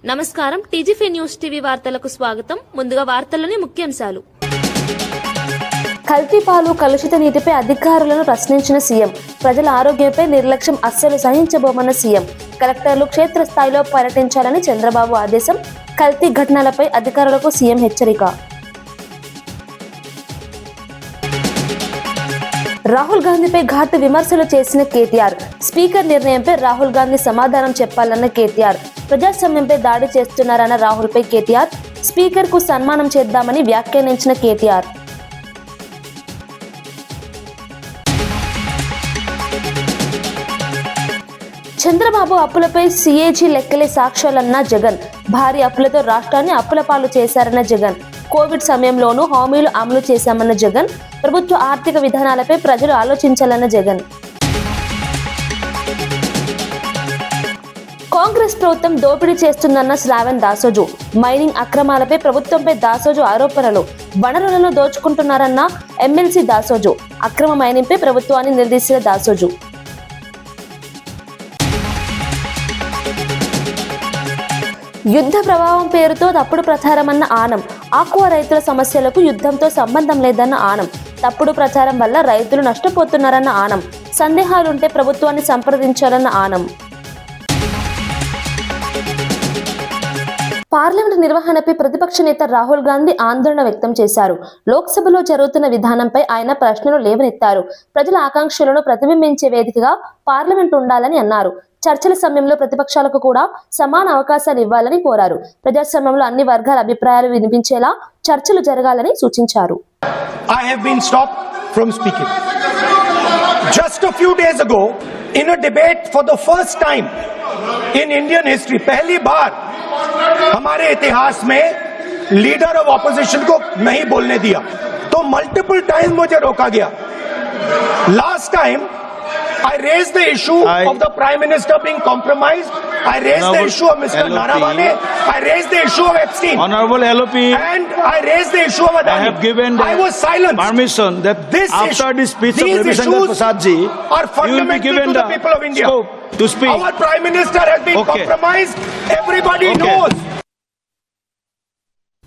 నమస్కారం. టీజీఫీ news TV వార్తలకు స్వాగతం. ముందుగా వార్తల్లోని ముఖ్యాంశాలు. కల్తీ పాలు, కలుషిత నీటిపై అధికారులను ప్రశ్నించిన సీఎం. ప్రజల ఆరోగ్యంపై నిర్లక్ష్యం అస్సలు సహించబోమన్న సీఎం. కలెక్టర్లు క్షేత్రస్థాయిలో పర్యటించాలని చంద్రబాబు ఆదేశం. కల్తీ ఘటనలపై అధికారులకు సీఎం హెచ్చరిక. రాహుల్ గాంధీపై ఘాటు విమర్శలు చేసిన కేటీఆర్. స్పీకర్ నిర్ణయంపై రాహుల్ గాంధీ సమాధానం చెప్పాలన్న కేటీఆర్. ప్రజాస్వామ్యంపై దాడి చేస్తున్నారన్న రాహుల్పై కేటీఆర్. స్పీకర్ కు సన్మానం చేద్దామని వ్యాఖ్యానించిన కేటీఆర్. చంద్రబాబు అప్పులపై సీఏజీ లెక్కలే సాక్ష్యాలన్న జగన్. భారీ అప్పులతో రాష్ట్రాన్ని అప్పుల పాలు చేశారన్న జగన్. కోవిడ్ సమయంలోనూ హామీలు అమలు చేశామన్న జగన్. ప్రభుత్వ ఆర్థిక విధానాలపై ప్రజలు ఆలోచించాలన్న జగన్. కాంగ్రెస్ ప్రభుత్వం దోపిడీ చేస్తుందన్న శ్రావణ్ దాసోజు. మైనింగ్ అక్రమాలపై ప్రభుత్వంపై దాసోజు ఆరోపణలు. వనరులను దోచుకుంటున్నారన్న ఎమ్మెల్సీ దాసోజు. అక్రమ మైనింగ్పై ప్రభుత్వాన్ని నిలదీసిన దాసోజు. యుద్ధ ప్రభావం పేరుతో తప్పుడు ప్రచారమన్న ఆనం. ఆక్వా రైతుల సమస్యలకు యుద్ధంతో సంబంధం లేదన్న ఆనం. తప్పుడు ప్రచారం వల్ల రైతులు నష్టపోతున్నారన్న ఆనం. సందేహాలుంటే ప్రభుత్వాన్ని సంప్రదించాలన్న ఆనం. పార్లమెంటు నిర్వహణపై ప్రతిపక్ష నేత రాహుల్ గాంధీ ఆందోళన వ్యక్తం చేశారు. లోక్సభలో జరుగుతున్న విధానంపై ఆయన ప్రశ్నలు లేవనెత్తారు. ప్రజల ఆకాంక్షలను ప్రతిబింబించే వేదికగా పార్లమెంటు ఉండాలని అన్నారు. చర్చల సమయంలో ప్రతిపక్షాలకు కూడా సమాన అవకాశాలు ఇవ్వాలని కోరారు. ప్రజాస్వామ్యంలో అన్ని వర్గాల అభిప్రాయాలు వినిపించేలా చర్చలు జరగాలని సూచించారు. I have been stopped from speaking. Just a few days ago, in a debate for the first time in Indian history, पहली बार हमारे इतिहास में लीडर ऑफ ऑपोजिशन को नहीं बोलने दिया, तो मल्टीपल टाइम मुझे रोका गया. Last time I raised the issue of the Prime Minister being compromised. I raised the issue of Mr. Naravane. I raised the issue of Epstein. Honorable LOP. And I raised the issue of Adani. I have given I was silent. Permission that this after this speech of these Ravi Shankar Prasad ji, are fundamental to the people of India. To speak. Our Prime Minister has been compromised. Everybody knows.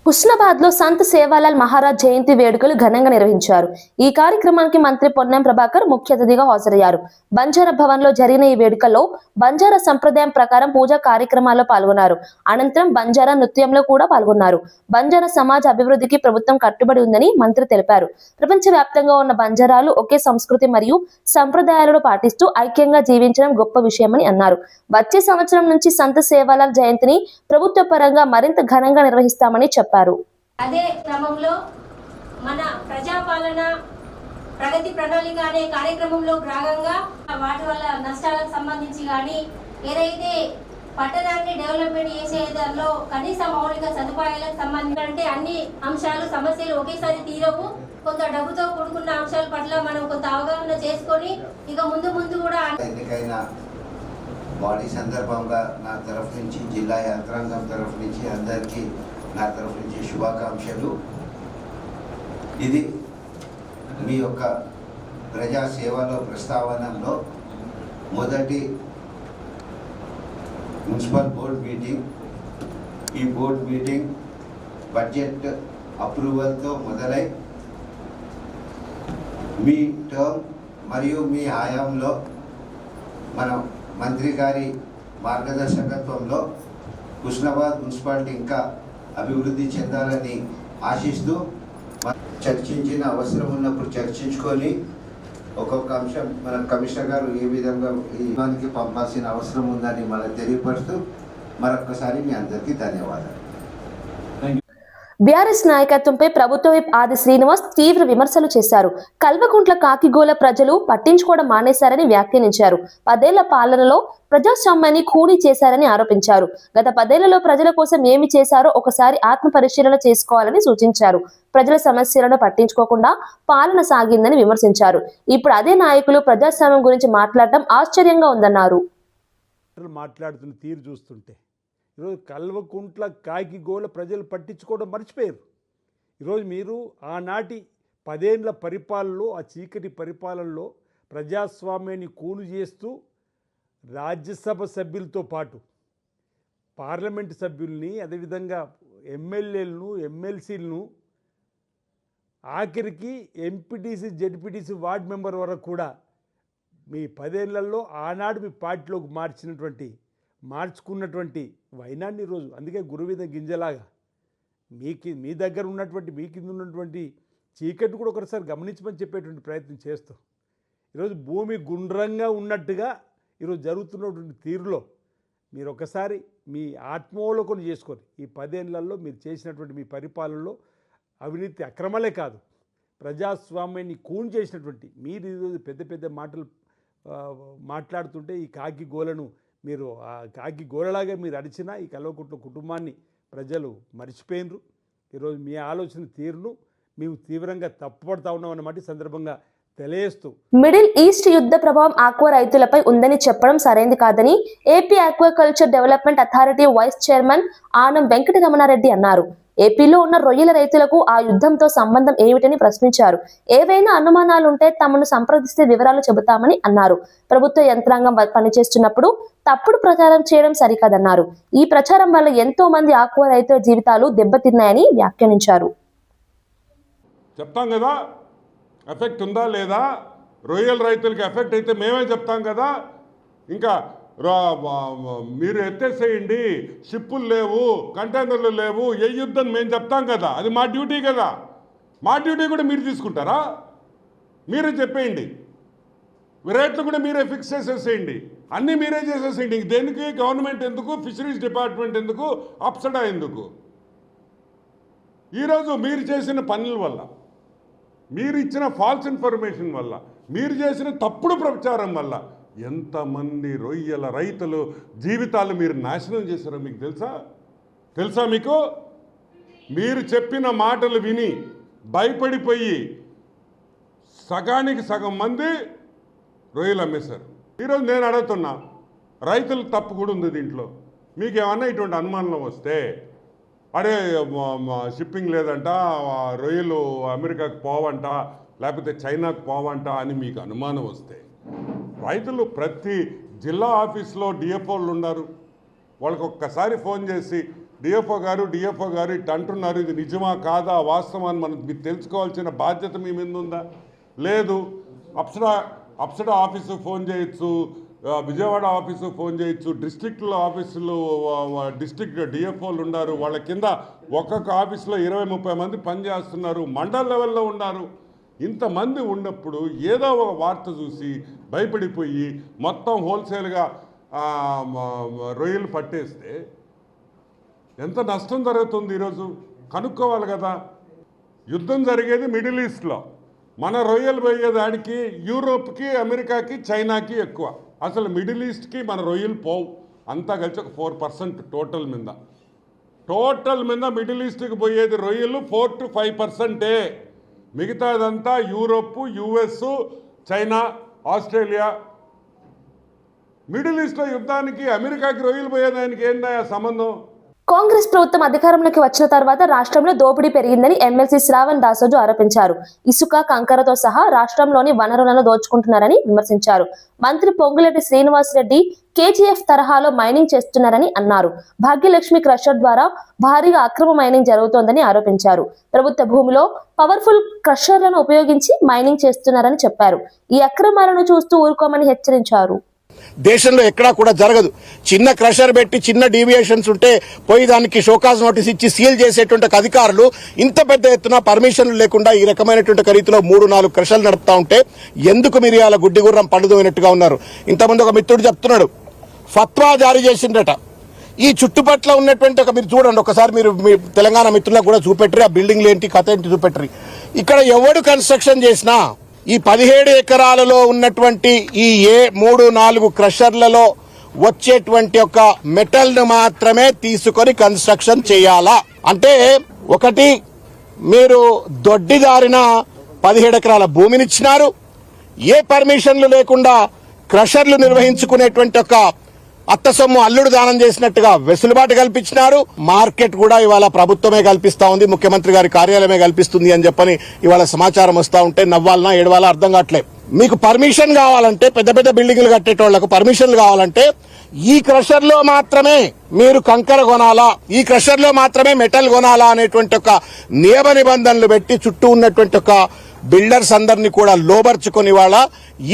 Husnabad లో సంత్ సేవాలాల్ మహారాజ్ జయంతి వేడుకలు ఘనంగా నిర్వహించారు. ఈ కార్యక్రమానికి మంత్రి పొన్నం ప్రభాకర్ ముఖ్య అతిథిగా హాజరయ్యారు. బంజారా భవన్ లో జరిగిన ఈ వేడుకల్లో బంజారా సంప్రదాయం ప్రకారం పూజా కార్యక్రమాల్లో పాల్గొన్నారు. అనంతరం బంజారా నృత్యంలో కూడా పాల్గొన్నారు. బంజారా సమాజ అభివృద్ధికి ప్రభుత్వం కట్టుబడి ఉందని మంత్రి తెలిపారు. ప్రపంచ వ్యాప్తంగా ఉన్న బంజారాలు ఒకే సంస్కృతి మరియు సంప్రదాయాలను పాటిస్తూ ఐక్యంగా జీవించడం గొప్ప విషయమని అన్నారు. వచ్చే సంవత్సరం నుంచి సంత్ సేవాలాల్ జయంతిని ప్రభుత్వ పరంగా మరింత ఘనంగా నిర్వహిస్తామని చెప్పారు. అదే క్రమంలో మన ప్రజాపాలన ప్రగతి ప్రణాళిక అనే కార్యక్రమంలో భాగంగా వాటి వల్ల నష్టాలకు సంబంధించి కానీ ఏదైతే పట్టణాన్ని డెవలప్మెంట్ చేసే దానిలో కనీస మౌలిక సదుపాయాలకు సంబంధించి అన్ని అంశాలు సమస్యలు ఒకేసారి తీరవు. కొంత డబ్బుతో కూడుకున్న అంశాల పట్ల మనం కొంత అవగాహన చేసుకొని ఇక ముందు కూడా ఎన్నికైన బాడీ సందర్భంగా నా తరఫు నుంచి జిల్లా యంత్రాంగం తరఫు నుంచి అందరికీ నా తరఫు నుంచి శుభాకాంక్షలు. ఇది మీ యొక్క ప్రజా సేవలో ప్రస్తావనలో మొదటి మున్సిపల్ బోర్డ్ మీటింగ్. ఈ బోర్డ్ మీటింగ్ బడ్జెట్ అప్రూవల్తో మొదలై మీ టర్మ్ మరియు మీ హయాంలో మన మంత్రి గారి మార్గదర్శకత్వంలో హుస్నాబాద్ మున్సిపాలిటీ ఇంకా అభివృద్ధి చెందాలని ఆశిస్తూ చర్చించిన అవసరం ఉన్నప్పుడు చర్చించుకొని ఒక్కొక్క అంశం మన కమిషనర్ గారు ఏ విధంగా ఈ పంపాల్సిన అవసరం ఉందని మనకు తెలియపరుస్తూ మరొకసారి మీ అందరికీ ధన్యవాదాలు. బీఆర్ఎస్ నాయకత్వంపై ప్రభుత్వ విప్ ఆది శ్రీనివాస్ తీవ్ర విమర్శలు చేశారు. కల్వకుంట్ల కాకిగోల ప్రజలు పట్టించుకోవడం మానేశారని వ్యాఖ్యానించారు. 10 ఏళ్ల పాలనలో ప్రజాస్వామ్యాన్ని ఖూనీ చేశారని ఆరోపించారు. గత 10 ఏళ్లలో ప్రజల కోసం ఏమి చేశారో ఒకసారి ఆత్మ పరిశీలన చేసుకోవాలని సూచించారు. ప్రజల సమస్యలను పట్టించుకోకుండా పాలన సాగిందని విమర్శించారు. ఇప్పుడు అదే నాయకులు ప్రజాస్వామ్యం గురించి మాట్లాడటం ఆశ్చర్యంగా ఉందన్నారు. మాట్లాడుతున్న తీరు చూస్తుంటే ఈరోజు కల్వకుంట్ల కాకిగోల ప్రజలు పట్టించుకోవడం మర్చిపోయారు. ఈరోజు మీరు ఆనాటి 10 ఏళ్ల పరిపాలనలో, ఆ చీకటి పరిపాలనలో ప్రజాస్వామ్యాన్ని కూలు చేస్తూ రాజ్యసభ సభ్యులతో పాటు పార్లమెంటు సభ్యుల్ని, అదేవిధంగా ఎమ్మెల్యేలను, ఎమ్మెల్సీలను, ఆఖరికి ఎంపీటీసీ, జెడ్పీటీసీ, వార్డ్ మెంబర్ వరకు కూడా మీ 10 ఏళ్లలో ఆనాడు మీ పార్టీలోకి మార్చుకున్నటువంటి వైనాన్ని ఈరోజు, అందుకే గురువిద గింజలాగా మీ దగ్గర ఉన్నటువంటి, మీ కింద ఉన్నటువంటి చీకటి కూడా ఒకసారి గమనించమని చెప్పేటువంటి ప్రయత్నం చేస్తూ ఈరోజు భూమి గుండ్రంగా ఉన్నట్టుగా ఈరోజు జరుగుతున్నటువంటి తీరులో మీరు ఒకసారి మీ ఆత్మావలోకనం చేసుకొని ఈ 10 ఏళ్లలో మీరు చేసినటువంటి మీ పరిపాలనలో అవినీతి అక్రమాలే కాదు, ప్రజాస్వామ్యాన్ని కూన్ చేసినటువంటి మీరు ఈరోజు పెద్ద పెద్ద మాటలు మాట్లాడుతుంటే ఈ కాకి గోలను మీరు ఆ కాకి గోలలాగా మీరు అడిచినా ఈ కల్వకుంట్ల కుటుంబాన్ని ప్రజలు మర్చిపోయినరు. ఈరోజు మీ ఆలోచన తీరును మేము తీవ్రంగా తప్పుపడతా ఉన్నాం అన్నమాట ఈ సందర్భంగా తెలియజేస్తూ, మిడిల్ ఈస్ట్ యుద్ధ ప్రభావం ఆక్వా రైతులపై ఉందని చెప్పడం సరైంది కాదని AP aquaculture development authority vice chairman Anam Venkataramana Reddy అన్నారు. ఏపీలో ఉన్న రొయ్యల రైతులకు ఆ యుద్ధంతో సంబంధం ఏమిటని ప్రశ్నించారు. ఏవైనా అనుమానాలుంటే తమను సంప్రదిస్తే వివరాలు చెబుతామని అన్నారు. ప్రభుత్వ యంత్రాంగం పనిచేస్తున్నప్పుడు తప్పుడు ప్రచారం చేయడం సరికాదన్నారు. ఈ ప్రచారం వల్ల ఎంతో మంది ఆక్వా రైతుల జీవితాలు దెబ్బతిన్నాయని వ్యాఖ్యానించారు. చెప్తాం కదా ఎఫెక్ట్ ఉందా లేదా, రొయ్యల రైతులకి ఎఫెక్ట్ అయితే మేమే చెప్తాం కదా. ఇంకా మీరు ఎత్తేసేయండి, షిప్పులు లేవు, కంటైనర్లు లేవు, ఏ యుద్ధం మేము చెప్తాం కదా, అది మా డ్యూటీ కదా. మా డ్యూటీ కూడా మీరు తీసుకుంటారా? మీరే చెప్పేయండి, రేట్లు కూడా మీరే ఫిక్స్ చేసేసేయండి, అన్నీ మీరే చేసేసేయండి. ఇంక దేనికి గవర్నమెంట్ ఎందుకు, ఫిషరీస్ డిపార్ట్మెంట్ ఎందుకు, అప్సడా ఎందుకు? ఈరోజు మీరు చేసిన పనుల వల్ల, మీరు ఇచ్చిన ఫాల్స్ ఇన్ఫర్మేషన్ వల్ల, మీరు చేసిన తప్పుడు ప్రచారం వల్ల ఎంతమంది రొయ్యల రైతులు జీవితాలు మీరు నాశనం చేశారో మీకు తెలుసా మీకు? మీరు చెప్పిన మాటలు విని భయపడిపోయి సగానికి సగం మంది రొయ్యలు అమ్మేశారు. ఈరోజు నేను అడుగుతున్నా, రైతులు తప్పు కూడా ఉంది దీంట్లో. మీకు ఏమన్నా ఇటువంటి అనుమానం వస్తే, అరే షిప్పింగ్ లేదంట, రొయ్యలు అమెరికాకు పోవంట, లేకపోతే చైనాకు పోవంట అని మీకు అనుమానం వస్తే, రైతులు ప్రతి జిల్లా ఆఫీస్లో డిఎఫ్ఓలు ఉన్నారు. వాళ్ళకి ఒక్కసారి ఫోన్ చేసి డిఎఫ్ఓ గారు ఇట్లా అంటున్నారు, ఇది నిజమా కాదా, వాస్తవాన్ని మనం మీరు తెలుసుకోవాల్సిన బాధ్యత మీ మీద ఉందా? లేదు. అప్సడా ఆఫీసు ఫోన్ చేయొచ్చు, విజయవాడ ఆఫీసు ఫోన్ చేయొచ్చు, డిస్ట్రిక్ట్లో ఆఫీసులు, డిస్ట్రిక్ట్ డిఎఫ్ఓలు ఉన్నారు. వాళ్ళ కింద ఒక్కొక్క ఆఫీసులో 20-30 మంది పనిచేస్తున్నారు, మండల లెవెల్లో ఉన్నారు. ఇంతమంది ఉన్నప్పుడు ఏదో ఒక వార్త చూసి భయపడిపోయి మొత్తం హోల్సేల్గా రొయ్యలు పట్టేస్తే ఎంత నష్టం జరుగుతుంది ఈరోజు కనుక్కోవాలి కదా. యుద్ధం జరిగేది మిడిల్ ఈస్ట్లో, మన రొయ్యలు పోయేదానికి యూరోప్కి, అమెరికాకి, చైనాకి ఎక్కువ. అసలు మిడిల్ ఈస్ట్కి మన రొయ్యలు పోవు, అంతా కలిసి ఒక 4% టోటల్ మీద మిడిల్ ఈస్ట్కి పోయేది రొయ్యలు 4 to 5%. మిగతాదంతా Europe, US, China, Australia. Middle ఈస్ట్లో యుద్ధానికి అమెరికాకి రొయ్యలు పోయేదానికి ఏందా సంబంధం? కాంగ్రెస్ ప్రభుత్వం అధికారంలోకి వచ్చిన తర్వాత రాష్ట్రంలో దోపిడీ పెరిగిందని ఎమ్మెల్సీ శ్రావణ్ దాసోజు ఆరోపించారు. ఇసుక, కంకరతో సహా రాష్ట్రంలోని వనరులను దోచుకుంటున్నారని విమర్శించారు. మంత్రి పొంగులేటి శ్రీనివాసరెడ్డి కేజీఎఫ్ తరహాలో మైనింగ్ చేస్తున్నారని అన్నారు. భాగ్యలక్ష్మి క్రషర్ ద్వారా భారీగా అక్రమ మైనింగ్ జరుగుతోందని ఆరోపించారు. ప్రభుత్వ భూమిలో పవర్ఫుల్ క్రషర్లను ఉపయోగించి మైనింగ్ చేస్తున్నారని చెప్పారు. ఈ అక్రమాలను చూస్తూ ఊరుకోమని హెచ్చరించారు. దేశంలో ఎక్కడా కూడా జరగదు. చిన్న క్రషర్ పెట్టి చిన్న డీవియేషన్స్ ఉంటే పోయి దానికి షోకాజ్ నోటీస్ ఇచ్చి సీల్ చేసేటువంటి అధికారులు ఇంత పెద్ద ఎత్తున పర్మిషన్లు లేకుండా ఈ రకమైనటువంటి రీతిలో 3-4 క్రషర్లు నడుపుతా ఉంటే ఎందుకు మీరు అలా గుడ్డి గుర్రం పడుదోయినట్టుగా ఉన్నారు? ఇంతకుముందు ఒక మిత్రుడు చెప్తున్నాడు, ఫత్వా జారీ చేసిండట. ఈ చుట్టుపట్ల ఉన్నటువంటి మీరు చూడండి ఒకసారి, మీరు మీ తెలంగాణ మిత్రులకు కూడా చూపెట్టరు, ఆ బిల్డింగ్లు ఏంటి కథ ఏంటి చూపెట్టరు. ఇక్కడ ఎవడు కన్స్ట్రక్షన్ చేసినా ఈ 17 ఎకరాలలో ఉన్నటువంటి ఈ 3-4 క్రషర్లలో వచ్చేటువంటి ఒక మెటల్ ను మాత్రమే తీసుకొని కన్స్ట్రక్షన్ చేయాలా? అంటే ఒకటి, మీరు దొడ్డిదారిన 17 ఎకరాల భూమినిచ్చినారు, ఏ పర్మిషన్లు లేకుండా క్రషర్లు నిర్వహించుకునేటువంటి ఒక అత్తసొమ్ము అల్లుడు దానం చేసినట్టుగా వెసులుబాటు కల్పించినారు. మార్కెట్ కూడా ఇవాళ ప్రభుత్వమే కల్పిస్తా ఉంది, ముఖ్యమంత్రి గారి కార్యాలయమే కల్పిస్తుంది అని చెప్పని ఇవాళ సమాచారం వస్తా ఉంటే నవ్వాలనా ఏడవాలా అర్థం కావట్లేదు. మీకు పర్మిషన్ కావాలంటే, పెద్ద పెద్ద బిల్డింగ్లు కట్టేటోళ్లకు పర్మిషన్లు కావాలంటే ఈ క్రషర్ లో మాత్రమే మీరు కంకర కొనాలా, ఈ క్రషర్ లో మాత్రమే మెటల్ కొనాలా అనేటువంటి ఒక నియమ నిబంధనలు పెట్టి చుట్టూ ఉన్నటువంటి ఒక బిల్డర్స్ అందరినీ కూడా లోబర్చుకుని వాళ్ళ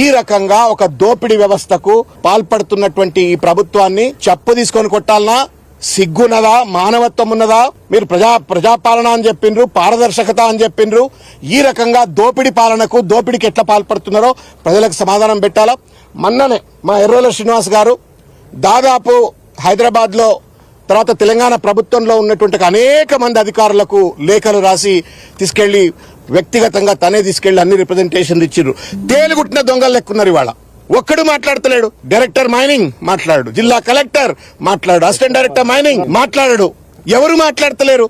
ఈ రకంగా ఒక దోపిడీ వ్యవస్థకు పాల్పడుతున్నటువంటి ఈ ప్రభుత్వాన్ని చెప్పు తీసుకొని కొట్టాలనా? సిగ్గున్నదా? మానవత్వం ఉన్నదా? మీరు ప్రజాపాలన అని చెప్పిండ్రు, పారదర్శకత అని చెప్పిండ్రు. ఈ రకంగా దోపిడీ పాలనకు, దోపిడీకి ఎట్లా పాల్పడుతున్నారో ప్రజలకు సమాధానం పెట్టాలా? మొన్ననే మా ఎర్రోల శ్రీనివాస్ గారు దాదాపు హైదరాబాద్ లో తర్వాత తెలంగాణ ప్రభుత్వంలో ఉన్నటువంటి అనేక మంది అధికారులకు లేఖలు రాసి తీసుకెళ్లి వ్యక్తిగతంగా తనే తీసుకెళ్లి అన్ని రిప్రజెంటేషన్లు ఇచ్చిర్రు. తేలుగుట్టిన దొంగలు లెక్కున్నారు ఇవాళ. ఒక్కడు మాట్లాడతలేడు. డైరెక్టర్ మైనింగ్ మాట్లాడు, జిల్లా కలెక్టర్ మాట్లాడు, అసిస్టెంట్ డైరెక్టర్ మైనింగ్ మాట్లాడాడు. ఎవరు మాట్లాడతలేరు.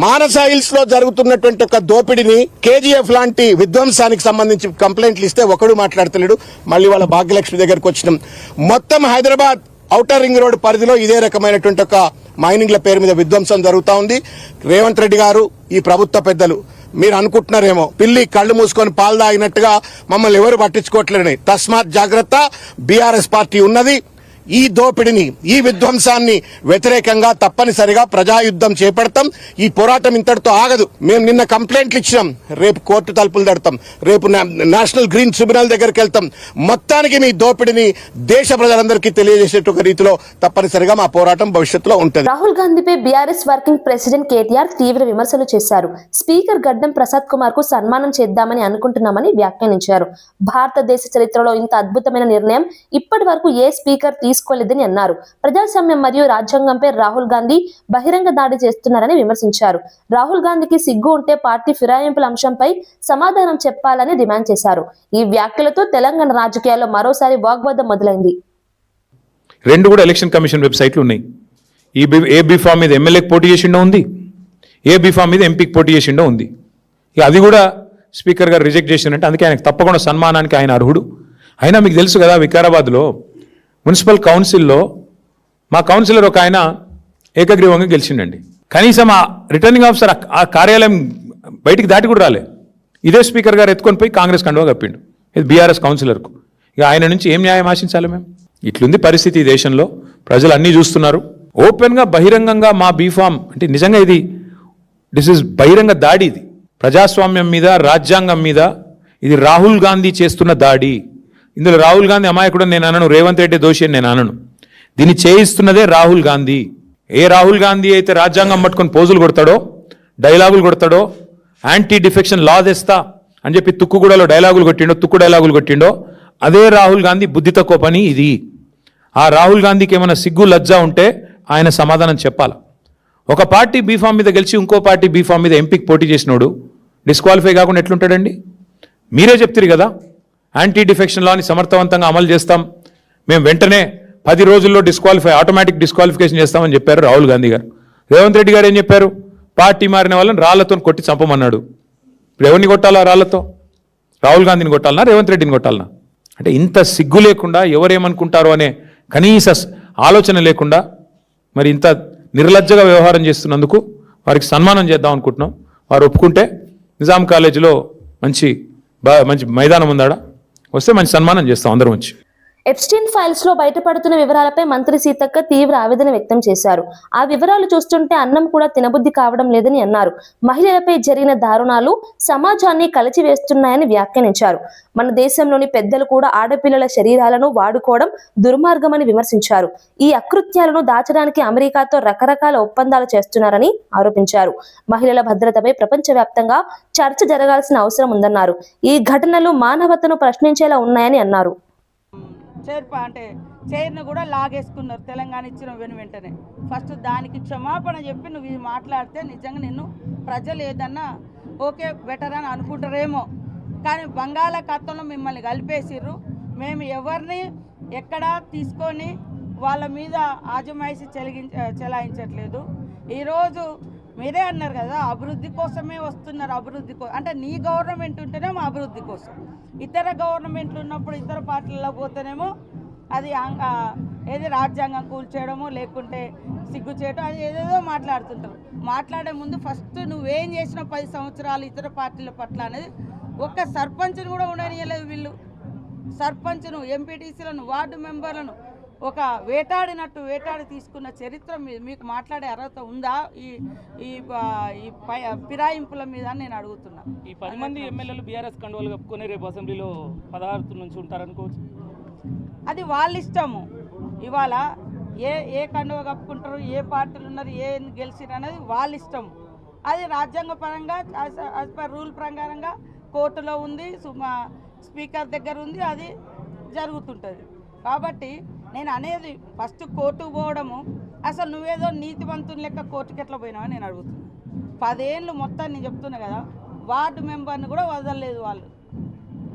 మానస హిల్స్ లో జరుగుతున్నటువంటి ఒక దోపిడిని, కేజీఎఫ్ లాంటి విధ్వంసానికి సంబంధించి కంప్లైంట్లు ఇస్తే ఒకడు మాట్లాడతలేడు. మళ్ళీ వాళ్ళ భాగ్యలక్ష్మి దగ్గరకు వచ్చినాం. మొత్తం హైదరాబాద్ ఔటర్ రింగ్ రోడ్ పరిధిలో ఇదే రకమైనటువంటి ఒక మైనింగ్ల పేరు మీద విధ్వంసం జరుగుతూ ఉంది. రేవంత్ రెడ్డి గారు, ఈ ప్రభుత్వ పెద్దలు మీరు అనుకుంటున్నారేమో పిల్లి కళ్ళు మూసుకొని పాలు తాగినట్టుగా మమ్మల్ని ఎవరు పట్టించుకోవట్లేదని. తస్మాత్ జాగ్రత్త, బీఆర్ఎస్ పార్టీ ఉన్నది. ఈ దోపిడిని, ఈ విధ్వంసాన్ని వ్యతిరేకంగా తప్పనిసరిగా ప్రజాయుద్ధం చేపడతాం. ఈ పోరాటం ఇంతటితో ఆగదు. మేము నిన్న కంప్లైంట్లు ఇచ్చినాం, రేపు కోర్టు తలుపులు తడతాం, రేపు నేషనల్ గ్రీన్ ట్రిబ్యునల్ దగ్గరికి వెళ్తాం. మొత్తానికి మీ దోపిడిని దేశ ప్రజలందరికీ తెలియజేసేట రీతిలో తప్పనిసరిగా మా పోరాటం భవిష్యత్తులో ఉంటుంది. రాహుల్ గాంధీపై బీఆర్ఎస్ వర్కింగ్ ప్రెసిడెంట్ కేటీఆర్ తీవ్ర విమర్శలు చేశారు. స్పీకర్ గడ్డం ప్రసాద్ కుమార్ కు సన్మానం చేద్దామని అనుకుంటున్నామని వ్యాఖ్యానించారు. భారతదేశ చరిత్రలో ఇంత అద్భుతమైన నిర్ణయం ఇప్పటి వరకు ఏ స్పీకర్ తీసుకోలేదని అన్నారు. ప్రజాస్వామ్యం మరియు రాజ్యాంగంపై రాహుల్ గాంధీ బహిరంగ దాడి చేస్తున్నారని విమర్శించారు. రాహుల్ గాంధీకి సిగ్గు ఉంటే పార్టీ ఫిరాయింపుల అంశంపై సమాధానం చెప్పాలని డిమాండ్ చేశారు. ఈ వ్యాఖ్యలతో తెలంగాణ రాజకీయాల్లో మరోసారి వాగ్వాదం మొదలైంది. రెండు కూడా ఎలక్షన్ కమిషన్ వెబ్సైట్లు ఉన్నాయి. ఏ బీఫామ్ మీద ఎమ్మెల్యేకి పోటీ చేసిండో ఉంది, ఏ బీఫామ్ మీద ఎంపీకి పోటీ చేసిండో ఉంది. ఇక అది కూడా స్పీకర్ గారు రిజెక్ట్ చేసిందంటే అందుకే ఆయనకు తప్పకుండా సన్మానానికి ఆయన అర్హుడు. అయినా మీకు తెలుసు కదా, వికారాబాద్లో మున్సిపల్ కౌన్సిల్లో మా కౌన్సిలర్ ఒక ఆయన ఏకగ్రీవంగా గెలిచిండండి. కనీసం ఆ రిటర్నింగ్ ఆఫీసర్ ఆ కార్యాలయం బయటికి దాటి కూడా రాలే. ఇదే స్పీకర్ గారు ఎత్తుకొని పోయి కాంగ్రెస్ కండువా కప్పిండు. ఇది బీఆర్ఎస్ కౌన్సిలర్కు. ఇక ఆయన నుంచి ఏం న్యాయం ఆశించాలి మేము? ఇట్లుంది పరిస్థితి ఈ దేశంలో. ప్రజలు అన్నీ చూస్తున్నారు. ఓపెన్గా బహిరంగంగా మా బీఫామ్ అంటే నిజంగా దిస్ ఇస్ బహిరంగ దాడి. ఇది ప్రజాస్వామ్యం మీద, రాజ్యాంగం మీద ఇది రాహుల్ గాంధీ చేస్తున్న దాడి. ఇందులో రాహుల్ గాంధీ అమాయకుడు నేను అనను, రేవంత్ రెడ్డి దోషి అని నేను అనను. దీన్ని చేయిస్తున్నదే రాహుల్ గాంధీ. ఏ రాహుల్ గాంధీ అయితే రాజ్యాంగం పట్టుకొని పోజులు కొడతాడో, డైలాగులు కొడతాడో, యాంటీ డిఫెక్షన్ లా తెస్తా అని చెప్పి తుక్కుగూడలో తుక్కు డైలాగులు కొట్టిండో అదే రాహుల్ గాంధీ బుద్ధి తక్కువ పని ఇది. ఆ రాహుల్ గాంధీకి ఏమైనా సిగ్గు లజ్జా ఉంటే ఆయన సమాధానం చెప్పాలి. ఒక పార్టీ బీఫామ్ మీద గెలిచి ఇంకో పార్టీ బీఫామ్ మీద ఎంపీకి పోటీ చేసినోడు డిస్క్వాలిఫై కాకుండా ఎట్లుంటాడండి? మీరే చెప్తారు కదా, యాంటీ డిఫెక్షన్ లాని సమర్థవంతంగా అమలు చేస్తాం, మేము వెంటనే 10 రోజుల్లో ఆటోమేటిక్ డిస్క్వాలిఫికేషన్ చేస్తామని చెప్పారు రాహుల్ గాంధీ గారు. రేవంత్ రెడ్డి గారు ఏం చెప్పారు? పార్టీ మారిన వాళ్ళని రాళ్లతో కొట్టి చంపమన్నాడు. ఇప్పుడు ఎవరిని కొట్టాలా రాళ్లతో? రాహుల్ గాంధీని కొట్టాలనా, రేవంత్ రెడ్డిని కొట్టాలనా? అంటే ఇంత సిగ్గు లేకుండా, ఎవరేమనుకుంటారో అనే కనీస ఆలోచన లేకుండా మరి ఇంత నిర్లజ్జగా వ్యవహారం చేస్తున్నందుకు వారికి సన్మానం చేద్దాం అనుకుంటున్నాం. వారు ఒప్పుకుంటే నిజాం కాలేజీలో మంచి మైదానం ఉందాడ, వస్తే మంచి సన్మానం చేస్తాం అందరం వచ్చి. ఎప్స్టీన్ ఫైల్స్ లో బయటపడుతున్న వివరాలపై మంత్రి సీతక్క తీవ్ర ఆవేదన వ్యక్తం చేశారు. ఆ వివరాలు చూస్తుంటే అన్నం కూడా తినబుద్ధి కావడం లేదని అన్నారు. మహిళలపై జరిగిన దారుణాలు సమాజాన్ని కలిచివేస్తున్నాయని వ్యాఖ్యానించారు. మన దేశంలోని పెద్దలు కూడా ఆడపిల్లల శరీరాలను వాడుకోవడం దుర్మార్గమని విమర్శించారు. ఈ అకృత్యాలను దాచడానికి అమెరికాతో రకరకాల ఒప్పందాలు చేస్తున్నారని ఆరోపించారు. మహిళల భద్రతపై ప్రపంచవ్యాప్తంగా చర్చ జరగాల్సిన అవసరం ఉందన్నారు. ఈ ఘటనలు మానవతను ప్రశ్నించేలా ఉన్నాయని అన్నారు. చైర్ను కూడా లాగేసుకున్నారు తెలంగాణ ఇచ్చిన వెంటనే. ఫస్ట్ దానికి క్షమాపణ చెప్పి నువ్వు ఇది మాట్లాడితే నిజంగా నిన్ను ప్రజలు ఏదన్నా ఓకే బెటర్ అని అనుకుంటారేమో. కానీ బంగాళాఖాతంలో మిమ్మల్ని కలిపేసిర్రు. మేము ఎవరిని ఎక్కడా తీసుకొని వాళ్ళ మీద ఆజమాయిషి చెలాయించట్లేదు. ఈరోజు మీరే అన్నారు కదా, అభివృద్ధి కోసమే వస్తున్నారు. అభివృద్ధి అంటే నీ గవర్నమెంట్ ఉంటేనేమో అభివృద్ధి కోసం, ఇతర గవర్నమెంట్లు ఉన్నప్పుడు ఇతర పార్టీలలో పోతేనేమో అది ఏది రాజ్యాంగం కూల్చేయడము, లేకుంటే సిగ్గు చేయడం, అది ఏదేదో మాట్లాడుతుంటారు. మాట్లాడే ముందు ఫస్ట్ నువ్వేం చేసిన 10 సంవత్సరాలు ఇతర పార్టీల పట్ల అనేది ఒక్క సర్పంచ్ను కూడా ఉండనియలేదు వీళ్ళు. సర్పంచ్ను, ఎంపీటీసీలను, వార్డు మెంబర్లను ఒక వేటాడినట్టు వేటాడి తీసుకున్న చరిత్ర మీకు మాట్లాడే అర్హత ఉందా ఈ ఫిరాయింపుల మీద నేను అడుగుతున్నా. ఈ 10 మంది ఎమ్మెల్యేలు బీఆర్ఎస్ కండువాలు కప్పుకొని రేపు అసెంబ్లీలో 16 నుంచి ఉంటారనుకోవచ్చు. అది వాళ్ళ ఇష్టము. ఇవాళ ఏ కండువ కప్పుకుంటారు, ఏ పార్టీలు ఉన్నారు, ఏ గెలిచిరు అనేది వాళ్ళ ఇష్టము. అది రాజ్యాంగ పరంగా యాజ్ పర్ రూల్ ప్రకారంగా కోర్టులో ఉంది, స్పీకర్ దగ్గర ఉంది, అది జరుగుతుంటుంది. కాబట్టి నేను అనేది ఫస్ట్ కోర్టుకు పోవడము, అసలు నువ్వేదో నీతివంతుని లెక్క కోర్టుకి ఎట్లా పోయినావని నేను అడుగుతున్నాను. 10 ఏళ్ళు మొత్తం నేను చెప్తున్నా కదా, వార్డు మెంబర్ని కూడా వదలలేదు వాళ్ళు.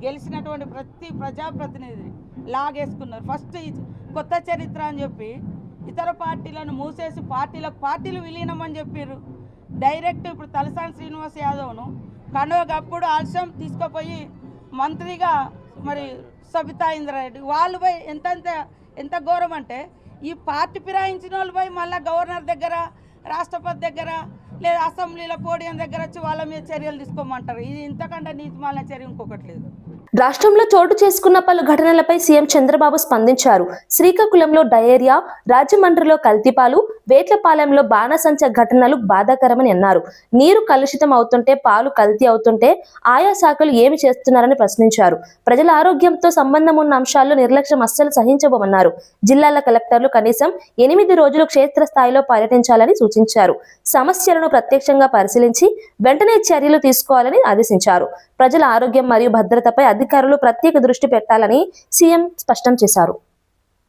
గెలిచినటువంటి ప్రతి ప్రజాప్రతినిధి లాగేసుకున్నారు. ఫస్ట్ కొత్త చరిత్ర అని చెప్పి ఇతర పార్టీలను మూసేసి పార్టీలు విలీనమని చెప్పారు. డైరెక్ట్ ఇప్పుడు తలసాని శ్రీనివాస్ యాదవ్ను కండువగప్పుడు ఆలస్యం తీసుకుపోయి మంత్రిగా మరి సబితా ఇంద్రారెడ్డి వాళ్ళు పోయి ఎంత ఘోరం అంటే, ఈ పార్టీ ఫిరాయించిన వాళ్ళు పోయి మళ్ళీ గవర్నర్ దగ్గర, రాష్ట్రపతి దగ్గర, లేదా అసెంబ్లీలో పోడియం దగ్గర వచ్చి వాళ్ళ మీద చర్యలు తీసుకోమంటారు. ఇది ఇంతకంటే నీతిమాలిన చర్య ఇంకొకటి లేదు. రాష్ట్రంలో చోటు చేసుకున్న పలు ఘటనలపై సీఎం చంద్రబాబు స్పందించారు. శ్రీకాకుళంలో డయేరియా, రాజమండ్రిలో కల్తీపాలు, వేట్లపాలెంలో బాణసంచ ఘటనలు బాధాకరమని అన్నారు. నీరు కలుషితం అవుతుంటే, పాలు కల్తీ అవుతుంటే ఆయా శాఖలు ఏమి చేస్తున్నారని ప్రశ్నించారు. ప్రజల ఆరోగ్యంతో సంబంధం ఉన్న అంశాల్లో నిర్లక్ష్యం అస్సలు సహించబోమన్నారు. జిల్లాల కలెక్టర్లు కనీసం 8 రోజులు క్షేత్రస్థాయిలో పర్యటించాలని సూచించారు. సమస్యలను ప్రత్యక్షంగా పరిశీలించి వెంటనే చర్యలు తీసుకోవాలని ఆదేశించారు. ప్రజల ఆరోగ్యం మరియు భద్రతపై అధికారులు ప్రత్యేక దృష్టి పెట్టాలని సీఎం స్పష్టం చేశారు.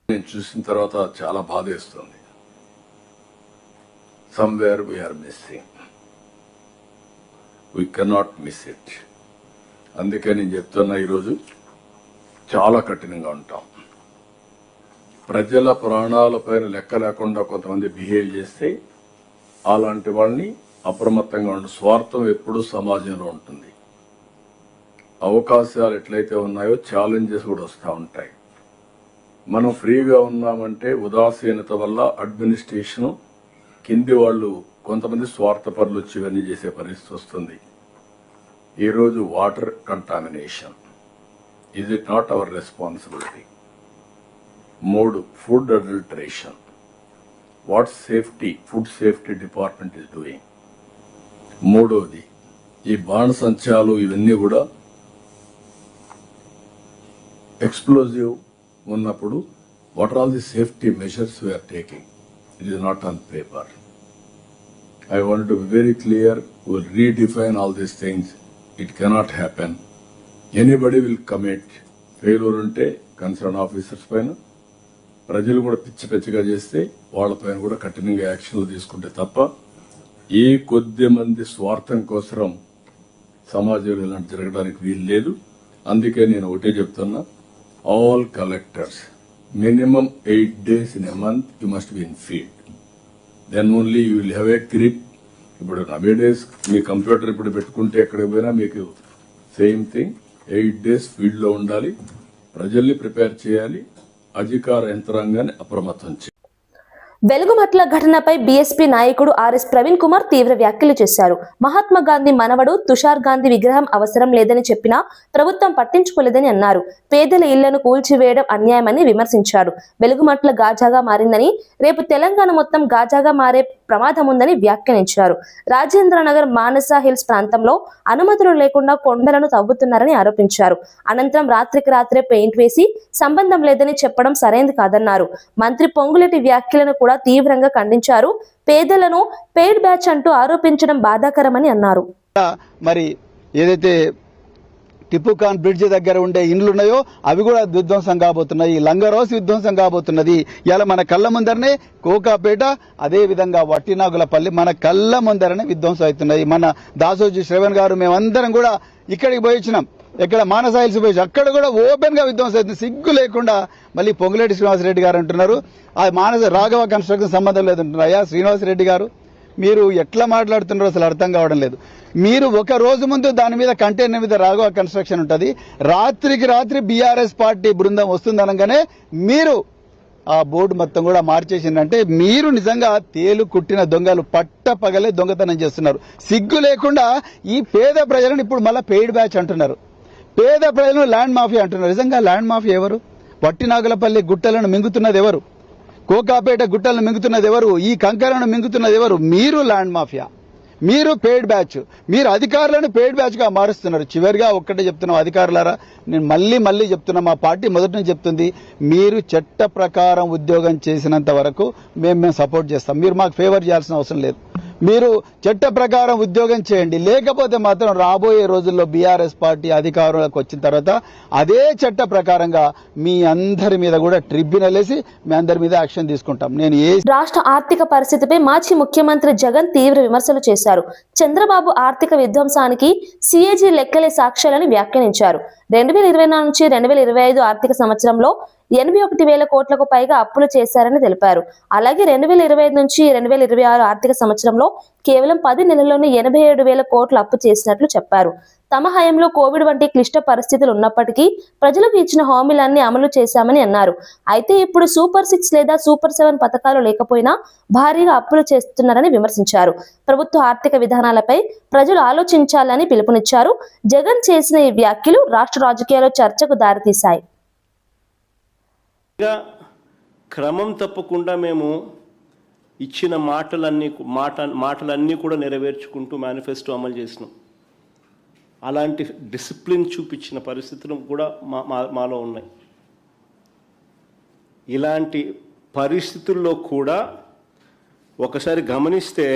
నేను చూసిన తర్వాత చాలా బాధేస్తుంది. somewhere we are missing, we cannot miss it. అందుకే నేను చెప్తున్నా, ఈరోజు చాలా కఠినంగా ఉంటాం. ప్రజల ప్రాణాలపైన లెక్క లేకుండా కొంతమంది బిహేవ్ చేస్తే అలాంటి వాళ్ళని అప్రమత్తంగా ఉండే స్వార్థం ఎప్పుడూ సమాజంలో ఉంటుంది. అవకాశాలు ఎట్లయితే ఉన్నాయో ఛాలెంజెస్ కూడా వస్తూ ఉంటాయి. మనం ఫ్రీగా ఉన్నామంటే ఉదాసీనత వల్ల అడ్మినిస్ట్రేషన్ కింది వాళ్ళు కొంతమంది స్వార్థపరులు వచ్చి ఇవన్నీ చేసే పరిస్థితి వస్తుంది. ఈరోజు water contamination, is it not our responsibility? 3, food adulteration, what safety, food safety department is doing. 3వది ఈ బాణసంచాలు, ఇవన్నీ కూడా ఎక్స్ప్లోజివ్ ఉన్నప్పుడు what are all the safety measures we're taking? It is not on paper. I want to be very clear, will redefine all these things. It cannot happen. Anybody will commit failure ఉంటే concern officers పైన, ప్రజలు కూడా పిచ్చిగా చేస్తే వాళ్ళపైన కూడా కఠినంగా యాక్షన్లు తీసుకుంటే తప్ప ఏ కొద్ది మంది స్వార్థం కోసం సమాజంలో ఇలాంటి జరగడానికి వీలు లేదు. అందుకే నేను ఒకటే చెప్తున్నా, all collectors, minimum 8 days in a month you must be in field. Then only you will have a grip. ఇప్పుడు nowadays మీ కంప్యూటర్ ఇప్పుడు పెట్టుకుంటే ఎక్కడికి పోయినా మీకు సేమ్ థింగ్. 8 days ఫీల్డ్ లో ఉండాలి, ప్రజల్ని ప్రిపేర్ చేయాలి, అధికార యంత్రాంగాన్ని అప్రమత్తం చేయాలి. వెలుగుమట్ల ఘటనపై బీఎస్పీ నాయకుడు ఆర్ఎస్ ప్రవీణ్ కుమార్ తీవ్ర వ్యాఖ్యలు చేశారు. మహాత్మా గాంధీ మనవడు తుషార్ గాంధీ విగ్రహం అవసరం లేదని చెప్పినా ప్రభుత్వం పట్టించుకోలేదని అన్నారు. పేదల ఇళ్లను కూల్చివేయడం అన్యాయమని విమర్శించారు. వెలుగుమట్ల గాజాగా మారిందని, రేపు తెలంగాణ మొత్తం గాజాగా మారే ప్రమాదం ఉందని వ్యాఖ్యానించారు. రాజేంద్రనగర్, మానస హిల్స్ ప్రాంతంలో అనుమతులు లేకుండా కొండలను తవ్వుతున్నారని ఆరోపించారు. అనంతరం రాత్రికి రాత్రే పెయింట్ వేసి సంబంధం లేదని చెప్పడం సరైంది కాదన్నారు. మంత్రి పొంగులేటి వ్యాఖ్యలను కూడా తీవ్రంగా ఖండించారు. పేదలను పెయిడ్ బ్యాచ్ అంటూ ఆరోపించడం బాధాకరమని అన్నారు. మరి ఏదైతే టిప్పు ఖాన్ బ్రిడ్జ్ దగ్గర ఉండే ఇండ్లు ఉన్నాయో అవి కూడా విధ్వంసం కాబోతున్నాయి. లంగరోస్ విధ్వంసం కాబోతున్నది. ఇలా మన కళ్ళ ముందరనే కోకాపేట, అదే విధంగా వట్టినాగులపల్లి మన కళ్ళ ముందరనే విధ్వంసం అవుతున్నాయి. మన దాసోజీ శ్రవణ్ గారు మేమందరం కూడా ఇక్కడికి పోయి వచ్చినాం. ఇక్కడ మానస హిల్స్ పోయి అక్కడ కూడా ఓపెన్ గా విధ్వంసం అవుతుంది. సిగ్గు లేకుండా మళ్ళీ పొంగులేటి శ్రీనివాసరెడ్డి గారు అంటున్నారు ఆ మానస రాఘవ కన్స్ట్రక్షన్ సంబంధం లేదంటున్నాయా? శ్రీనివాసరెడ్డి గారు మీరు ఎట్లా మాట్లాడుతున్నారో అసలు అర్థం కావడం లేదు. మీరు ఒక రోజు ముందు దాని మీద కంటైనర్ మీద రాఘవ కన్స్ట్రక్షన్ ఉంటుంది, రాత్రికి రాత్రి బీఆర్ఎస్ పార్టీ బృందం వస్తుందనగానే మీరు ఆ బోర్డు మొత్తం కూడా మార్చేసిందంటే మీరు నిజంగా తేలు కుట్టిన దొంగలు, పట్ట పగలే దొంగతనం చేస్తున్నారు. సిగ్గు లేకుండా ఈ పేద ప్రజలను ఇప్పుడు మళ్ళీ పెయిడ్ బ్యాచ్ అంటున్నారు. పేద ప్రజలను ల్యాండ్ మాఫియా అంటున్నారు. నిజంగా ల్యాండ్ మాఫియా ఎవరు? వట్టినాగులపల్లి గుట్టలను మింగుతున్నది ఎవరు? కోకాపేట గుట్టలను మింగుతున్నది ఎవరు? ఈ కంకరను మింగుతున్నది ఎవరు? మీరు ల్యాండ్ మాఫియా, మీరు పెయిడ్ బ్యాచ్, మీరు అధికారులను పెయిడ్ బ్యాచ్ గా మారుస్తున్నారు. చివరిగా ఒక్కటే చెప్తున్నాం అధికారులారా, నేను మళ్ళీ చెప్తున్నా, మా పార్టీ మొదటి నుంచి చెప్తుంది, మీరు చట్ట ప్రకారం ఉద్యోగం చేసినంత వరకు మేము సపోర్ట్ చేస్తాం. మీరు మాకు ఫేవర్ చేయాల్సిన అవసరం లేదు. మీరు చట్ట ప్రకారం ఉద్యోగం చేయండి. లేకపోతే మాత్రం రాబోయే రోజుల్లో బీఆర్ఎస్ పార్టీ అధికారంలోకి వచ్చిన తర్వాత అదే చట్ట ప్రకారంగా మీ అందరి మీద కూడా ట్రిబ్యునల్ వేసి మీ అందరి మీద యాక్షన్ తీసుకుంటాం. రాష్ట్ర ఆర్థిక పరిస్థితిపై మాజీ ముఖ్యమంత్రి జగన్ తీవ్ర విమర్శలు చేశారు. చంద్రబాబు ఆర్థిక విధ్వంసానికి సిఏజీ లెక్కలే సాక్ష్యాలని వ్యాఖ్యానించారు. 2024 నుంచి 2025 ఆర్థిక సంవత్సరంలో 81,000 కోట్లకు పైగా అప్పులు చేశారని తెలిపారు. అలాగే 2025 నుంచి 2026 ఆర్థిక సంవత్సరంలో కేవలం 10 నెలల్లోనే 87,000 కోట్ల అప్పు చేసినట్లు చెప్పారు. తమ హయాంలో కోవిడ్ వంటి క్లిష్ట పరిస్థితులు ఉన్నప్పటికీ ప్రజలకు ఇచ్చిన హామీలన్నీ అమలు చేశామని అన్నారు. అయితే ఇప్పుడు సూపర్ 6 లేదా సూపర్ 7 పథకాలు లేకపోయినా భారీగా అప్పులు చేస్తున్నారని విమర్శించారు. ప్రభుత్వ ఆర్థిక విధానాలపై ప్రజలు ఆలోచించాలని పిలుపునిచ్చారు. జగన్ చేసిన ఈ వ్యాఖ్యలు రాష్ట్ర రాజకీయాల్లో చర్చకు దారితీశాయి. క్రమం తప్పకుండా మేము ఇచ్చిన మాటలన్నీ కూడా నెరవేర్చుకుంటూ మేనిఫెస్టో అమలు చేసినాం. అలాంటి డిసిప్లిన్ చూపించిన పరిస్థితులు కూడా మాలో ఉన్నాయి. ఇలాంటి పరిస్థితుల్లో కూడా ఒకసారి గమనిస్తే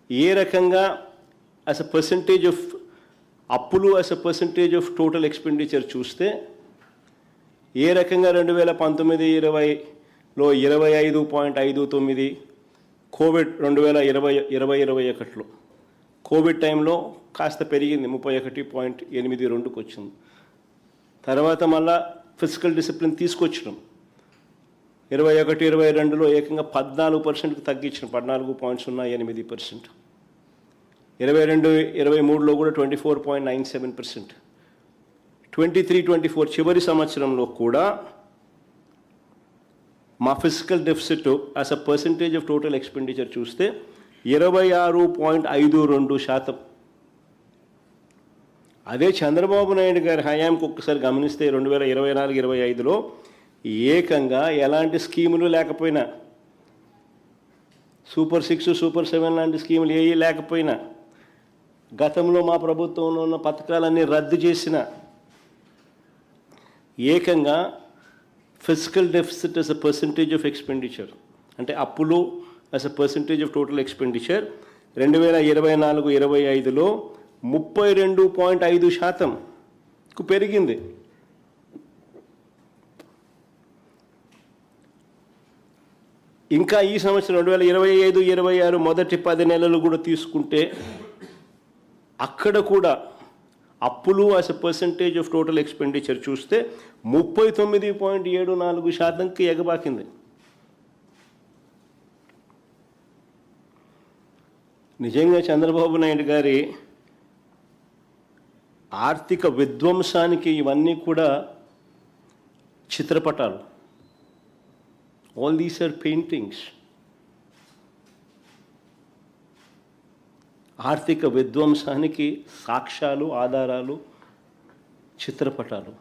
ఏ రకంగా యాజ్ అ పర్సంటేజ్ ఆఫ్ అప్పులు as a percentage of total expenditure చూస్తే ఏ రకంగా 2019-20లో 25.59, కోవిడ్ 2020-21లో కోవిడ్ టైంలో కాస్త పెరిగింది 31.82కి వచ్చింది. తర్వాత మళ్ళా ఫిజికల్ డిసిప్లిన్ తీసుకొచ్చినాం. 21-22లో ఏకంగా 14%కి తగ్గించినాం, 14.08%. 22-23లో కూడా 24.97%. 23-24 చివరి సంవత్సరంలో కూడా మా physical deficit as a percentage of total expenditure చూస్తే 26.52%. అదే చంద్రబాబు నాయుడు గారి హయాంకి ఒక్కసారి గమనిస్తే 2024-25లో ఏకంగా ఎలాంటి స్కీములు లేకపోయినా, సూపర్ 6, సూపర్ 7 లాంటి స్కీములు ఏవి లేకపోయినా, గతంలో మా ప్రభుత్వంలో ఉన్న పథకాలన్నీ రద్దు చేసిన ఏకంగా fiscal deficit as a percentage of expenditure, అంటే అప్పులు as a percentage of total expenditure 2024-25లో 32.5%కు పెరిగింది. ఇంకా ఈ సంవత్సరం 2025-26 మొదటి 10 నెలలు కూడా తీసుకుంటే అక్కడ కూడా అప్పులు as a percentage of total expenditure చూస్తే 39.74%కి ఎగబాకింది. నిజంగా చంద్రబాబు నాయుడు గారి ఆర్థిక విధ్వంసానికి ఇవన్నీ కూడా చిత్రపటాలు. All these are paintings. ఆర్థిక విధ్వంసానికి సాక్ష్యాలు, ఆధారాలు, చిత్రపటాలు.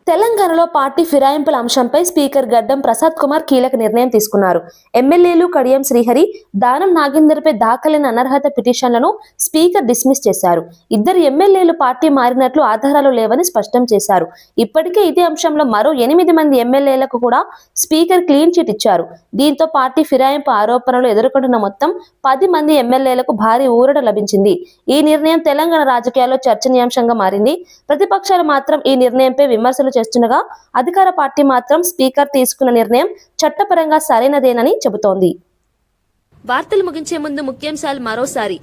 తెలంగాణలో పార్టీ ఫిరాయింపుల అంశంపై స్పీకర్ గడ్డం ప్రసాద్ కుమార్ కీలక నిర్ణయం తీసుకున్నారు. ఎమ్మెల్యేలు కడియం శ్రీహరి, దానం నాగేందర్పై దాఖలైన అనర్హత పిటిషన్లను స్పీకర్ డిస్మిస్ చేశారు. 2 ఎమ్మెల్యేలు పార్టీ మారినట్లు ఆధారాలు లేవని స్పష్టం చేశారు. ఇప్పటికే ఇదే అంశంలో మరో 8 మంది ఎమ్మెల్యేలకు కూడా స్పీకర్ క్లీన్ చిట్ ఇచ్చారు. దీంతో పార్టీ ఫిరాయింపు ఆరోపణలు ఎదుర్కొంటున్న మొత్తం 10 మంది ఎమ్మెల్యేలకు భారీ ఊరట లభించింది. ఈ నిర్ణయం తెలంగాణ రాజకీయాల్లో చర్చనీయాంశంగా మారింది. ప్రతిపక్షాలు మాత్రం ఈ నిర్ణయంపై విమర్శలు చేస్తుండగా, అధికార పార్టీ మాత్రం స్పీకర్ తీసుకున్న నిర్ణయం చట్టపరంగా సరైనదేనని చెబుతోంది. వార్తలు ముగించే ముందు ముఖ్యాంశాలు మరోసారి.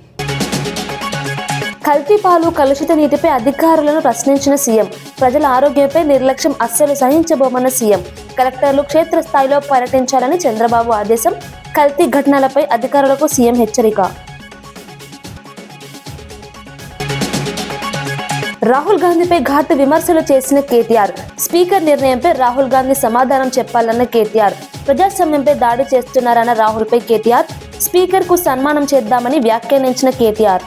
కల్తీ పాలు, కలుషిత నీటిపై అధికారులను ప్రశ్నించిన సీఎం. ప్రజల ఆరోగ్యంపై నిర్లక్ష్యం అస్సలు సహించబోమన్న సీఎం. కలెక్టర్లు క్షేత్రస్థాయిలో పర్యటించాలని చంద్రబాబు ఆదేశం. కల్తీ ఘటనలపై అధికారులకు సీఎం హెచ్చరిక. రాహుల్ గాంధీపై ఘాటు విమర్శలు చేసిన కేటీఆర్. స్పీకర్ నిర్ణయంపై రాహుల్ గాంధీ సమాధానం చెప్పాలన్న కేటీఆర్. ప్రజాస్వామ్యంపై దాడి చేస్తున్నారన్న రాహుల్పై కేటీఆర్. స్పీకర్ కు సన్మానం చేద్దామని వ్యాఖ్యానించిన కేటీఆర్.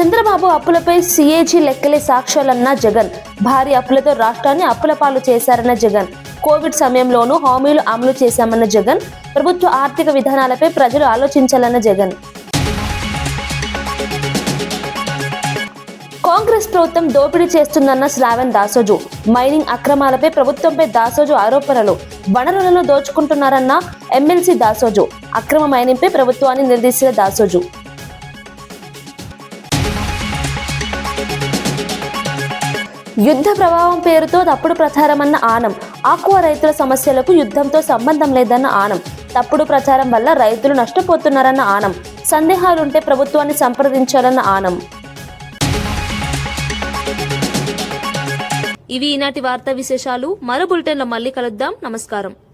చంద్రబాబు అప్పులపై సిఏజీ లెక్కలే సాక్ష్యాలన్న జగన్. భారీ అప్పులతో రాష్ట్రాన్ని అప్పుల పాలు చేశారన్న జగన్. కోవిడ్ సమయంలోనూ హామీలు అమలు చేశామన్న జగన్. ప్రభుత్వ ఆర్థిక విధానాలపై ప్రజలు ఆలోచించాలన్న జగన్. కాంగ్రెస్ ప్రభుత్వం దోపిడీ చేస్తుందన్న శ్రావణ్ దాసోజు. మైనింగ్ అక్రమాలపై ప్రభుత్వంపై దాసోజు ఆరోపణలు. వనరులను దోచుకుంటున్నారన్న ఎమ్మెల్సీ దాసోజు. అక్రమ మైనింగ్పై ప్రభుత్వాన్ని నిలదీసిన దాసోజు. యుద్ధ ప్రభావం పేరుతో తప్పుడు ప్రచారమన్న ఆనం. ఆక్వా రైతుల సమస్యలకు యుద్ధంతో సంబంధం లేదన్న ఆనం. తప్పుడు ప్రచారం వల్ల రైతులు నష్టపోతున్నారన్న ఆనం. సందేహాలుంటే ప్రభుత్వాన్ని సంప్రదించాలన్న ఆనం. ఇవి ఈనాటి వార్తా విశేషాలు. మరో బులెటిన్లో మళ్ళీ కలుద్దాం. నమస్కారం.